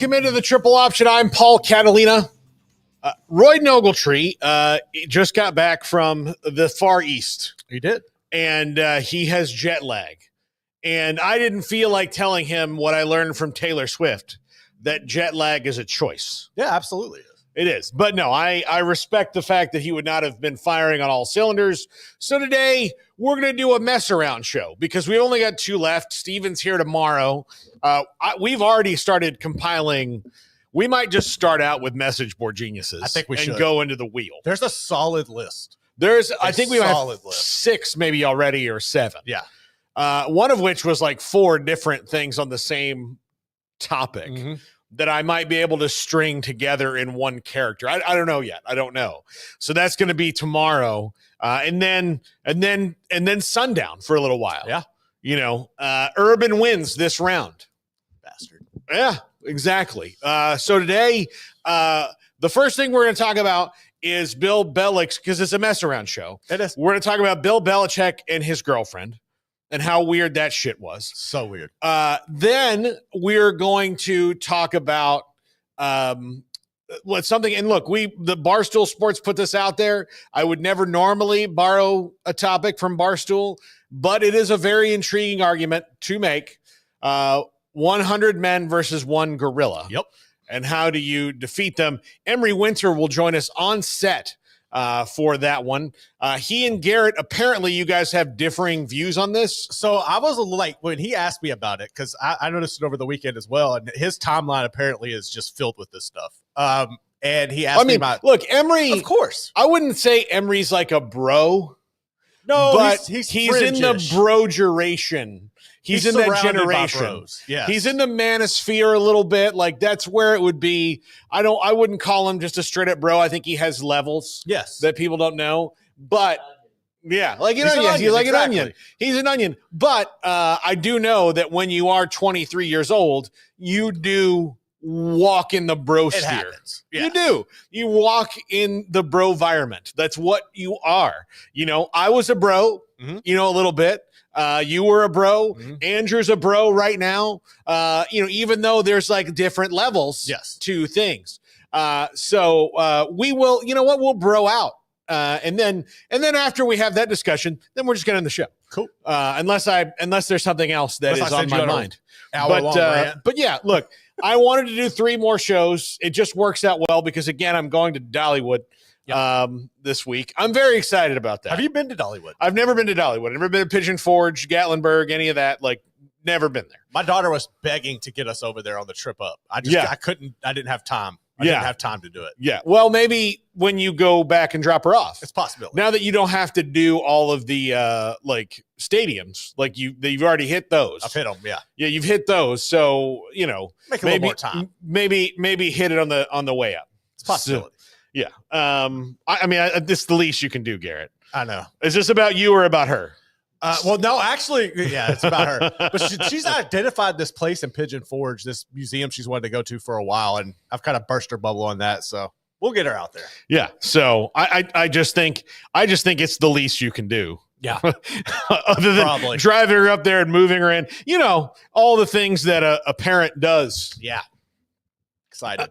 Welcome into the Triple Option. I'm Paul Catalina. Roy Ogletree just got back from the Far East. He did. And he has jet lag. And I didn't feel like telling him what I learned from Taylor Swift, that jet lag is a choice. Yeah, absolutely. It is. But no, I respect the fact that he would not have been firing on all cylinders. So today, we're going to do a mess around show because we only got 2 left. Steven's here tomorrow. We've already started compiling. We might just start out with message board geniuses. I think we should. And go into the wheel. There's a solid list. I think we have 6 maybe already or 7. Yeah. One of which was like 4 different things on the same topic. Mm-hmm. That I might be able to string together in one character. I don't know yet. I don't know. So that's going to be tomorrow. And then sundown for a little while. Yeah. You know, Urban wins this round. Bastard. Yeah, exactly. So today, the first thing we're going to talk about is Bill Belichick, because it's a mess around show. It is. We're going to talk about Bill Belichick and his girlfriend. And how weird that shit was. So weird. Then we're going to talk about something. And look, the Barstool Sports put this out there. I would never normally borrow a topic from Barstool, but it is a very intriguing argument to make. 100 men versus 1 gorilla. Yep. And how do you defeat them? Emery Winter will join us on set for that one. He and Garrett, apparently you guys have differing views on this. So I was a little like, when he asked me about it, because I noticed it over the weekend as well, and his timeline apparently is just filled with this stuff. And he asked me about... Look, Emery... Of course. I wouldn't say Emery's like a bro. No, but he's in the bro-duration. He's in that generation. Yes. He's in the manosphere a little bit. Like, that's where it would be. I wouldn't call him just a straight-up bro. I think he has levels. Yes. That people don't know. But, yeah, like an onion. He's like an onion. He's an onion. But I do know that when you are 23 years old, you do walk in the bro sphere. It happens. Yeah. You do. You walk in the bro environment. That's what you are. You know, I was a bro, you know, a little bit. You were a bro. Mm-hmm. Andrew's a bro right now. You know, even though there's like different levels to things. So we will, you know what, we'll bro out. And then after we have that discussion, then we're just getting the show. Cool. Unless there's something else that is on my mind. But yeah, look, I wanted to do 3 more shows. It just works out well because again, I'm going to Dollywood. This week. I'm very excited about that. Have you been to Dollywood? I've never been to Dollywood. I've never been to Pigeon Forge, Gatlinburg, any of that. Like, never been there. My daughter was begging to get us over there on the trip up. I didn't have time. I didn't have time to do it. Yeah. Well, maybe when you go back and drop her off. It's possible. Now that you don't have to do all of the like stadiums, like you've already hit those. I've hit them, yeah. Yeah, you've hit those. So, you know, make a little more time. Maybe hit it on the way up. It's a possibility. Yeah. I mean, this is the least you can do, Garrett. I know. Is this about you or about her? Well, no, actually, yeah, it's about her. But she's identified this place in Pigeon Forge, this museum she's wanted to go to for a while, and I've kind of burst her bubble on that. So we'll get her out there. Yeah. So I just think it's the least you can do. Yeah. Other than driving her up there and moving her in, you know, all the things that a parent does. Yeah. Excited.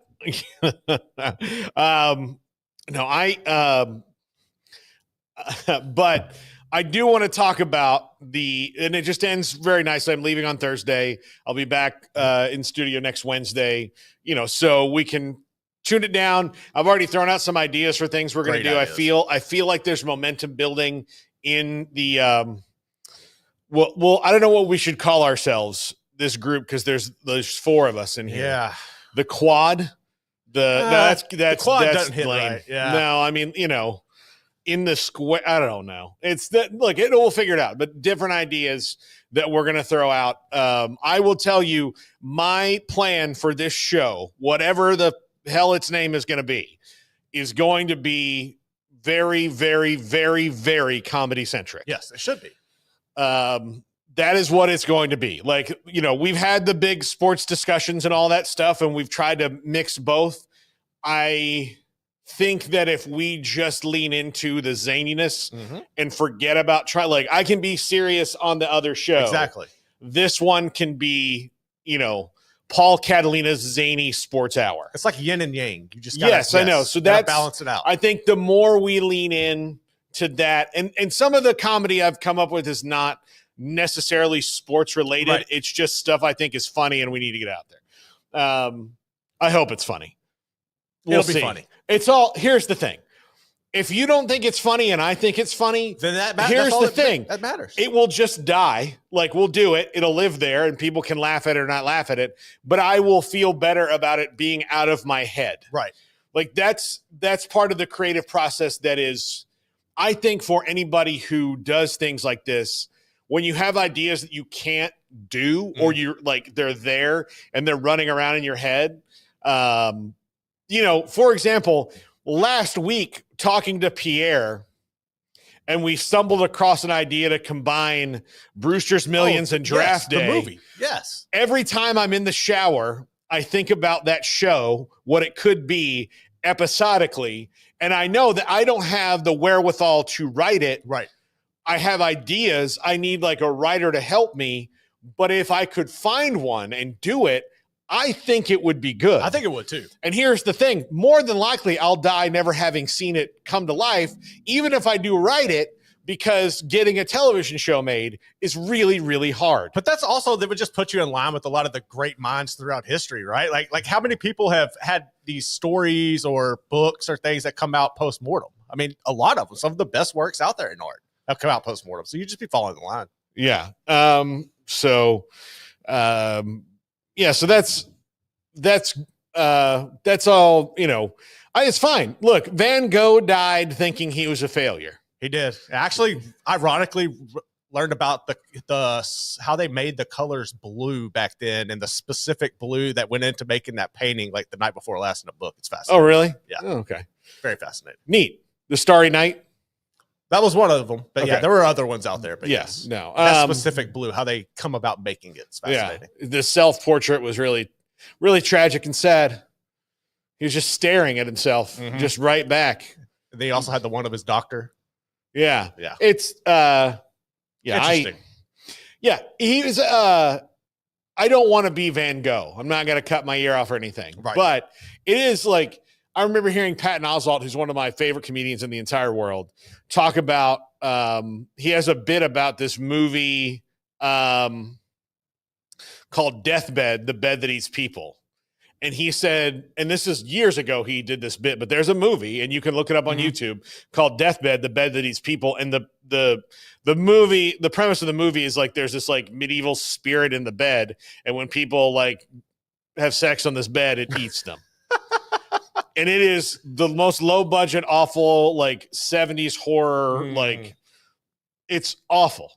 But I do want to talk about and it just ends very nicely. I'm leaving on Thursday. I'll be back in studio next Wednesday, you know, so we can tune it down. I've already thrown out some ideas for things we're going to do. Ideas. I feel like there's momentum building in the, well, I don't know what we should call ourselves, this group, because there's 4 of us in here. Yeah. The quad. That's the quad doesn't hit lame. Right. Yeah. No, I mean, you know, in the square, I don't know. It's that, look, we'll figure it out, but different ideas that we're going to throw out. I will tell you my plan for this show, whatever the hell its name is going to be very, very, very, very comedy centric. Yes, it should be. That is what it's going to be. Like, you know, we've had the big sports discussions and all that stuff, and we've tried to mix both. I think that if we just lean into the zaniness and forget about I can be serious on the other show. Exactly. This one can be, you know, Paul Catalina's zany sports hour. It's like yin and yang. You just gotta, yes, I know. So that's balance it out. I think the more we lean in to that, and some of the comedy I've come up with is not necessarily sports related. Right. It's just stuff I think is funny and we need to get out there. I hope it's funny. It'll be funny. Here's the thing. If you don't think it's funny and I think it's funny, then here's the thing. That matters. It will just die. Like, we'll do it. It'll live there and people can laugh at it or not laugh at it. But I will feel better about it being out of my head. Right. Like, that's part of the creative process that is, I think, for anybody who does things like this, when you have ideas that you can't do or you're like, they're there and they're running around in your head. For example, last week talking to Pierre, and we stumbled across an idea to combine Brewster's Millions and Draft Day. The movie. Yes. Every time I'm in the shower, I think about that show, what it could be episodically, and I know that I don't have the wherewithal to write it. Right. I have ideas. I need like a writer to help me, but if I could find one and do it, I think it would be good. I think it would too. And here's the thing. More than likely, I'll die never having seen it come to life, even if I do write it, because getting a television show made is really, really hard. But that's also, that would just put you in line with a lot of the great minds throughout history, right? Like how many people have had these stories or books or things that come out post-mortem? I mean, a lot of them. Some of the best works out there in art have come out post-mortem. So you just be following the line. Yeah. So that's all, it's fine. Look, Van Gogh died thinking he was a failure. He did. Actually, ironically, learned about the how they made the colors blue back then and the specific blue that went into making that painting like the night before last in the book. It's fascinating. Oh, really? Yeah. Oh, okay. Very fascinating. Neat. The Starry Night. That was one of them. But Okay. yeah, there were other ones out there. But yes. No. That specific blue, how they come about making it. It's fascinating. Yeah. The self-portrait was really, really tragic and sad. He was just staring at himself, just right back. They also had the one of his doctor. Yeah. Yeah. It's interesting. He was I don't want to be Van Gogh. I'm not going to cut my ear off or anything. Right. But it is like, I remember hearing Patton Oswalt, who's one of my favorite comedians in the entire world, talk about he has a bit about this movie called Deathbed, the bed that eats people. And he said, and this is years ago he did this bit, but there's a movie, and you can look it up on YouTube, called Deathbed, the bed that eats people. And the movie, the premise of the movie is like there's this like medieval spirit in the bed, and when people like have sex on this bed, it eats them. And it is the most low budget, awful, like 70s horror, like it's awful.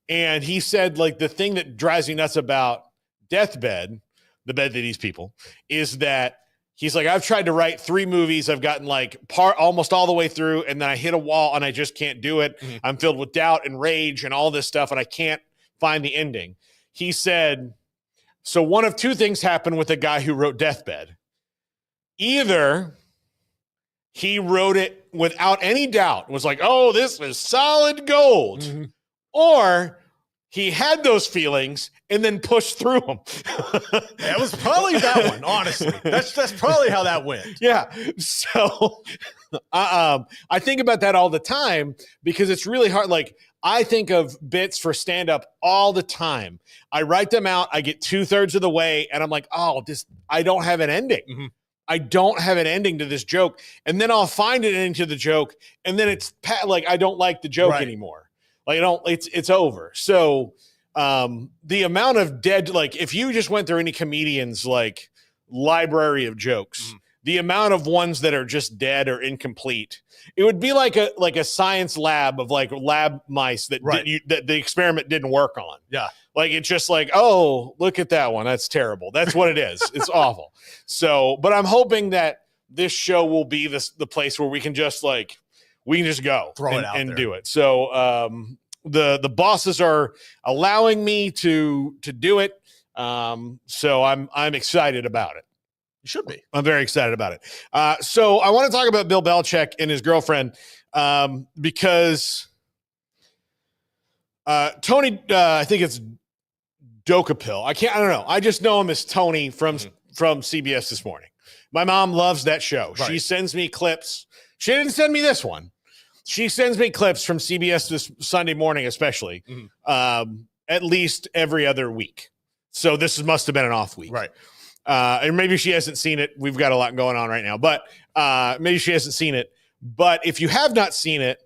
And he said, like, the thing that drives me nuts about Deathbed, the bed that eats people, is that he's like, I've tried to write 3 movies. I've gotten like almost all the way through, and then I hit a wall and I just can't do it. I'm filled with doubt and rage and all this stuff, and I can't find the ending. He said, so one of 2 things happened with the guy who wrote Deathbed. Either he wrote it without any doubt, was like, oh, this is solid gold, or he had those feelings and then pushed through them. It was probably that one, honestly. That's probably how that went. Yeah. So I think about that all the time because it's really hard. Like, I think of bits for stand-up all the time. I write them out. I get 2/3 of the way and I'm like, oh, I don't have an ending. I don't have an ending to this joke. And then I'll find an ending to the joke. And then it's like, I don't like the joke anymore. Like, it's over. So the amount of dead, like if you just went through any comedian's like library of jokes, the amount of ones that are just dead or incomplete, it would be like a science lab of like lab mice that that the experiment didn't work on. Yeah. Like, it's just like, oh, look at that one. That's terrible. That's what it is. It's awful. So, but I'm hoping that this show will be the place where we can just go throw it out and there. do it. So the bosses are allowing me to do it. So I'm excited about it. You should be. I'm very excited about it. So I want to talk about Bill Belichick and his girlfriend because Tony, I think it's Dokapil. I don't know. I just know him as Tony from CBS This Morning. My mom loves that show. Right. She sends me clips. She didn't send me this one. She sends me clips from CBS This Sunday Morning, especially, at least every other week. So this must have been an off week. Right. And maybe she hasn't seen it. We've got a lot going on right now, but maybe she hasn't seen it. But if you have not seen it,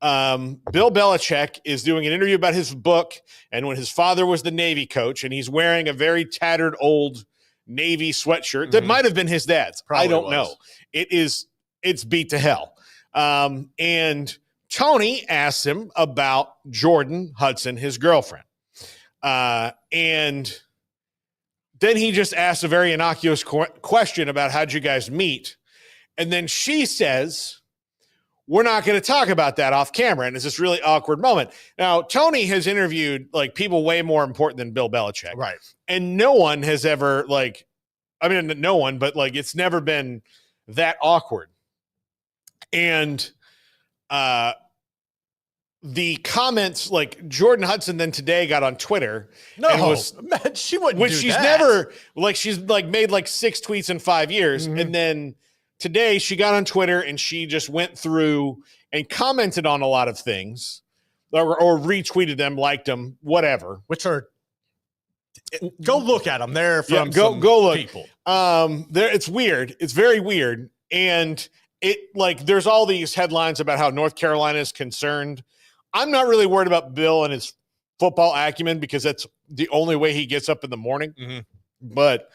Bill Belichick is doing an interview about his book and when his father was the Navy coach, and he's wearing a very tattered old Navy sweatshirt that might have been his dad's. Probably I don't know. It's beat to hell. And Tony asks him about Jordan Hudson, his girlfriend. And then he just asks a very innocuous question about how'd you guys meet? And then she says, we're not going to talk about that off camera. And it's this really awkward moment. Now, Tony has interviewed like people way more important than Bill Belichick. Right. And no one has ever no one, but like, it's never been that awkward. And, the comments, like Jordan Hudson then today got on Twitter. Man, she wouldn't which do she's that. never, like she's like made like 6 tweets in 5 years. And then today she got on Twitter and she just went through and commented on a lot of things or retweeted them, liked them, whatever. Which are, go look at them. They're from go look. People. It's weird. It's very weird. And it like, there's all these headlines about how North Carolina is concerned. I'm not really worried about Bill and his football acumen because that's the only way he gets up in the morning. But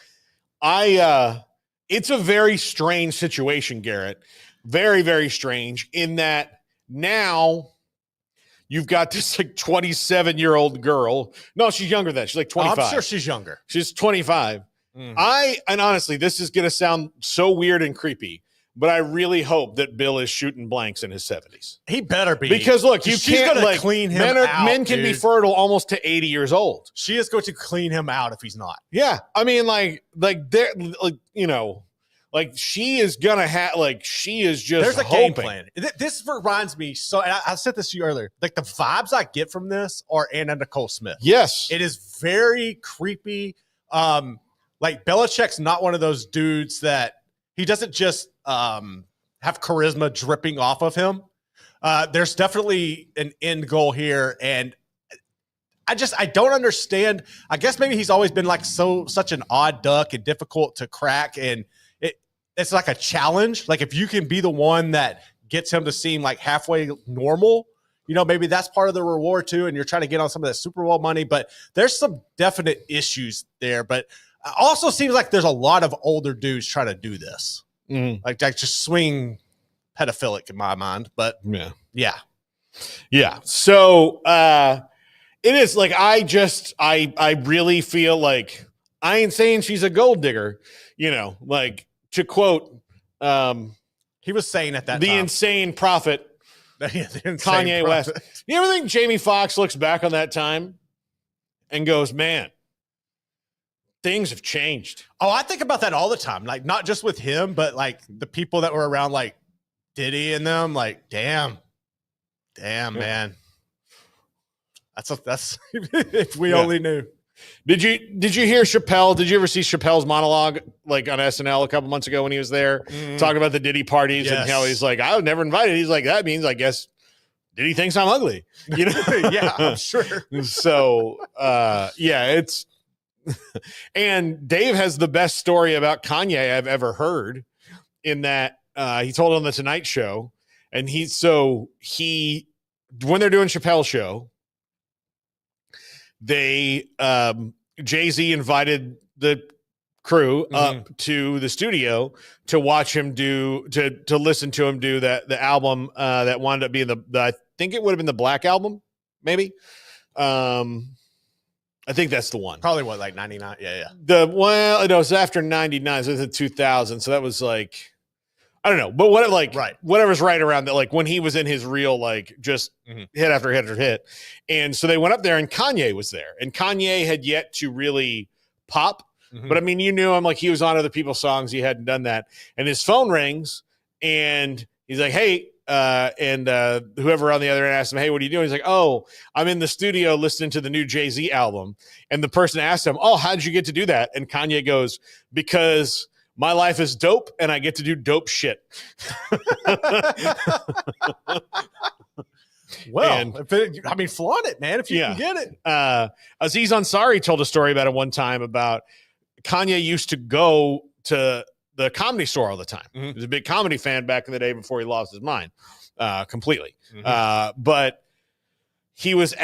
it's a very strange situation, Garrett. Very, very strange in that now you've got this like 27-year-old girl. No, she's younger than that. She's like 25. I'm sure she's younger. She's 25. And honestly, this is going to sound so weird and creepy, but I really hope that Bill is shooting blanks in his 70s. He better be. Because look, you can't like clean him out. Men can be fertile almost to 80 years old. She is going to clean him out if he's not. Yeah. I mean, like they're like, you know, like she is gonna have like she is just there's a hoping. Game plan. This reminds me so and I said this to you earlier. Like the vibes I get from this are Anna Nicole Smith. Yes. It is very creepy. Like Belichick's not one of those dudes that he doesn't just have charisma dripping off of him. There's definitely an end goal here. And I don't understand. I guess maybe he's always been like such an odd duck and difficult to crack. And it's like a challenge. Like if you can be the one that gets him to seem like halfway normal, you know, maybe that's part of the reward too. And you're trying to get on some of that Super Bowl money, but there's some definite issues there. But it also seems like there's a lot of older dudes trying to do this. Like just swing pedophilic in my mind, but yeah. So it is like I really feel like I ain't saying she's a gold digger, you know, like to quote he was saying at that the time. Insane prophet Kanye West. You ever think Jamie Foxx looks back on that time and goes, man, things have changed? Oh, I think about that all the time. Like not just with him, but like the people that were around, like Diddy and them. Like, damn, man. That's if we only knew. Did you hear Chappelle? Did you ever see Chappelle's monologue like on SNL a couple months ago when he was there talking about the Diddy parties and how he's like, I was never invited. He's like, that means I guess Diddy thinks I'm ugly. You know? Yeah, I'm sure. So it's. And Dave has the best story about Kanye I've ever heard in that he told it on the Tonight Show. And when they're doing Chappelle's show, they Jay-Z invited the crew up to the studio to watch him to listen to him do the album that wound up being I think it would have been the Black Album, maybe. I think that's the one. Probably what, like 99? Yeah. It was after 99, so it was in 2000. So that was like, I don't know, but whatever's right around that, like when he was in his real, like just hit after hit after hit. And so they went up there and Kanye was there, and Kanye had yet to really pop. But I mean, you knew him, like he was on other people's songs. He hadn't done that. And his phone rings and he's like, hey, and whoever on the other end asked him, "Hey, what are you doing?" He's like, "Oh, I'm in the studio listening to the new Jay-Z album." And the person asked him, "Oh, how did you get to do that?" And Kanye goes, "Because my life is dope and I get to do dope shit." Well, flaunt it, man, if you can get it. Aziz Ansari told a story about it one time about Kanye used to go to the Comedy Store all the time. He was a big comedy fan back in the day before he lost his mind completely. But he was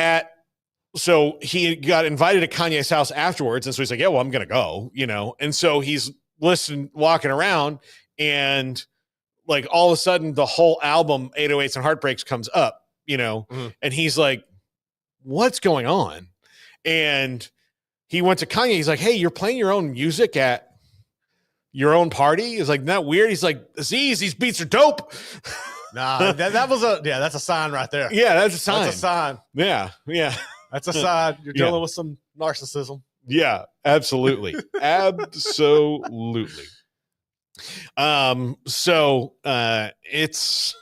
so he got invited to Kanye's house afterwards. And so he's like, yeah, well, I'm going to go, And so he's walking around, and like all of a sudden the whole album 808s and Heartbreaks comes up, and he's like, what's going on? And he went to Kanye. He's like, hey, you're playing your own music at your own party? He's like, not weird. He's like, Aziz, these beats are dope. Nah, that's a sign right there. Yeah, that's a sign. That's a sign. Yeah. That's a sign. You're dealing with some narcissism. Yeah, absolutely. Absolutely. So it's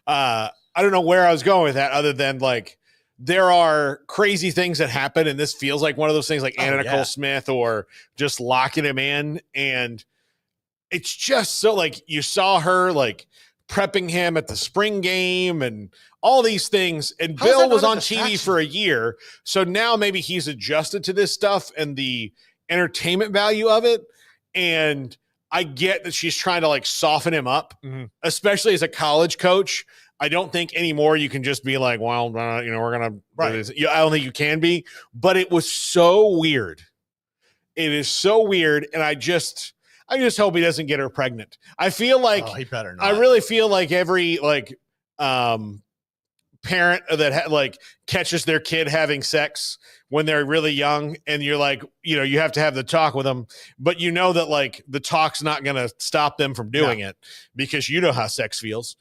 I don't know where I was going with that, other than like there are crazy things that happen, and this feels like one of those things, like Anna Nicole Smith, or just locking him in. And it's just so, like, you saw her like prepping him at the spring game and all these things. And Bill was on TV for a year, so now maybe he's adjusted to this stuff and the entertainment value of it. And I get that she's trying to like soften him up, especially as a college coach. I don't think anymore you can just be like, well, we're going to, I don't think you can be, but it was so weird. It is so weird. And I just hope he doesn't get her pregnant. I feel like he better not. I really feel like every parent that catches their kid having sex when they're really young, and you're like, you have to have the talk with them, but that like the talk's not going to stop them from doing it, because how sex feels.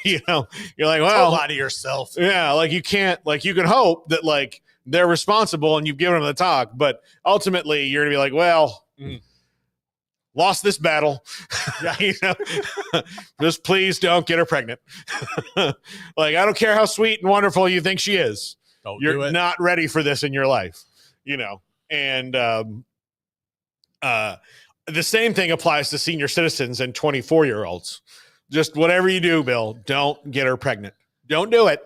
You're like, well, lie to yourself. Yeah. Like you can't, like, you can hope that like they're responsible and you've given them the talk, but ultimately you're gonna be like, well, lost this battle. Just please don't get her pregnant. Like, I don't care how sweet and wonderful you think she is. You're not ready for this in your life, and the same thing applies to senior citizens and 24-year-olds. Just whatever you do, Bill, don't get her pregnant. Don't do it.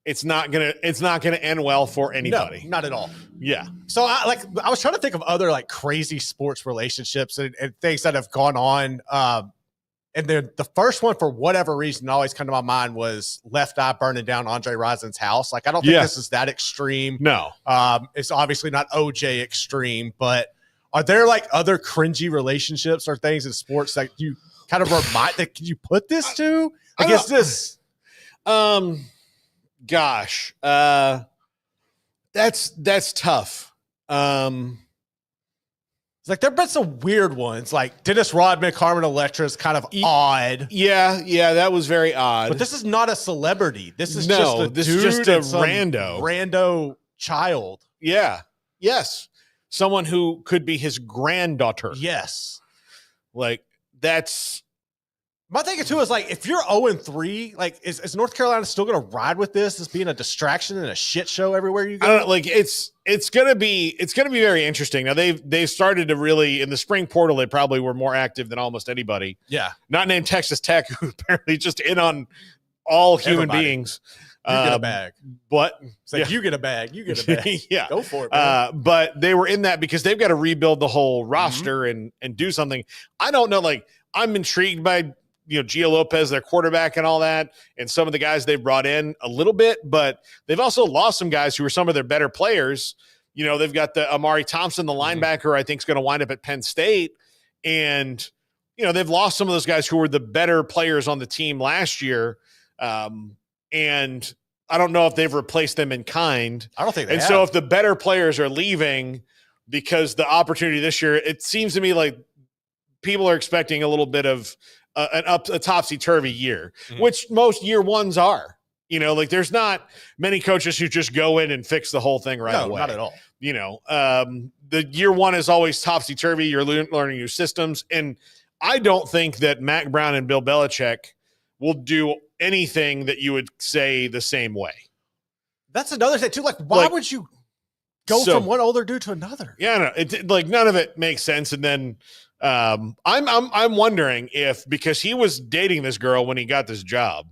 It's not gonna end well for anybody. No, not at all. Yeah. So I was trying to think of other like crazy sports relationships and things that have gone on. And the first one, for whatever reason, always come to my mind was Left Eye burning down Andre Rison's house. Like, I don't think this is that extreme. No. It's obviously not OJ extreme, but are there like other cringy relationships or things in sports that you kind of remind that you put this to? I guess this. Gosh, that's tough. It's like there've been some weird ones, like Dennis Rodman, Carmen Electra is kind of odd. Yeah, that was very odd. But this is not a celebrity. This is just a rando child. Yeah. Yes. Someone who could be his granddaughter. Yes. Like, that's. My thinking too is like, if you're 0-3, like is North Carolina still going to ride with this as being a distraction and a shit show everywhere you go? I don't know, like it's gonna be very interesting. Now they've started to really, in the spring portal, they probably were more active than almost anybody. Yeah, not named Texas Tech, who apparently just in on all human beings. You get a bag. But it's like, you get a bag. You get a bag. Yeah, go for it. Man. But they were in that because they've got to rebuild the whole roster and do something. I don't know. Like, I'm intrigued by Gio Lopez, their quarterback, and all that, and some of the guys they brought in a little bit, but they've also lost some guys who are some of their better players. They've got the Amari Thompson, the linebacker, I think is going to wind up at Penn State. And, they've lost some of those guys who were the better players on the team last year. And I don't know if they've replaced them in kind. I don't think they have. So if the better players are leaving because the opportunity this year, it seems to me like people are expecting a little bit of a topsy-turvy year, which most year ones are. Like, there's not many coaches who just go in and fix the whole thing right away. Not at all. The year one is always topsy-turvy. You're learning new systems. And I don't think that Mac Brown and Bill Belichick will do anything that you would say the same way. That's another thing too. Like, why would you go from one older dude to another? Yeah, no, it like none of it makes sense. And then I'm wondering if, because he was dating this girl when he got this job,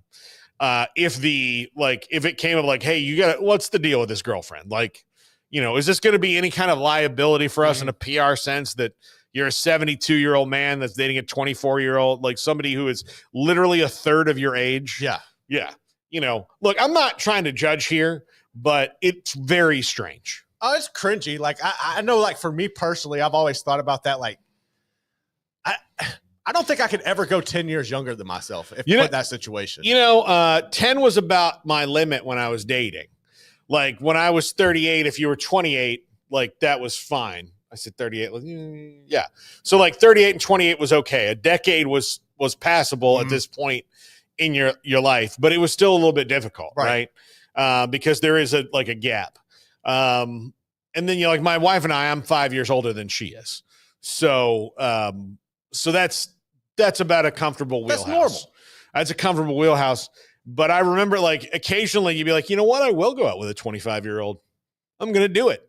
if it came up like, hey, what's the deal with this girlfriend? Like, is this going to be any kind of liability for us in a PR sense that you're a 72-year-old man that's dating a 24-year-old, like somebody who is literally a third of your age? Yeah. Yeah. Look, I'm not trying to judge here, but it's very strange. Oh, it's cringy. Like, I know, like, for me personally, I've always thought about that. Like, I don't think I could ever go 10 years younger than myself if put in that situation. 10 was about my limit when I was dating. Like, when I was 38, if you were 28, like, that was fine. I said 38. Yeah. So, like, 38 and 28 was okay. A decade was passable at this point in your life, but it was still a little bit difficult, right? Because there is a gap. And then like my wife and I'm 5 years older than she is. So that's about a comfortable wheelhouse. That's normal. That's a comfortable wheelhouse. But I remember, like, occasionally you'd be like, you know what? I will go out with a 25-year-old. I'm going to do it.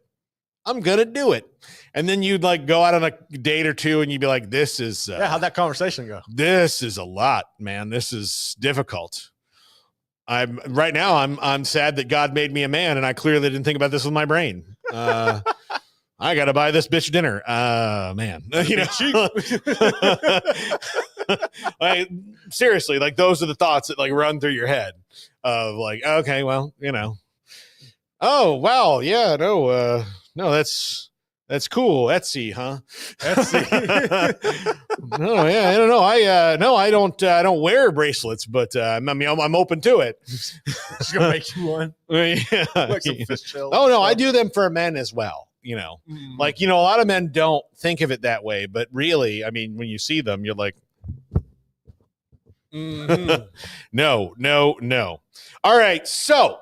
And then you'd like go out on a date or two and you'd be like, this is how'd that conversation go? This is a lot, man. This is difficult. Right now I'm sad that God made me a man and I clearly didn't think about this with my brain. I got to buy this bitch dinner. Man, like, seriously, like, those are the thoughts that like run through your head of like, okay, well, oh, wow. Yeah, no, that's cool. Etsy, huh? No, yeah, I don't know. No, I don't wear bracelets, but I'm open to it. She's gonna make you one. Yeah. Like some fish shells. Oh no, I do them for men as well. Like, a lot of men don't think of it that way, but really, I mean, when you see them, you're like, no. All right, so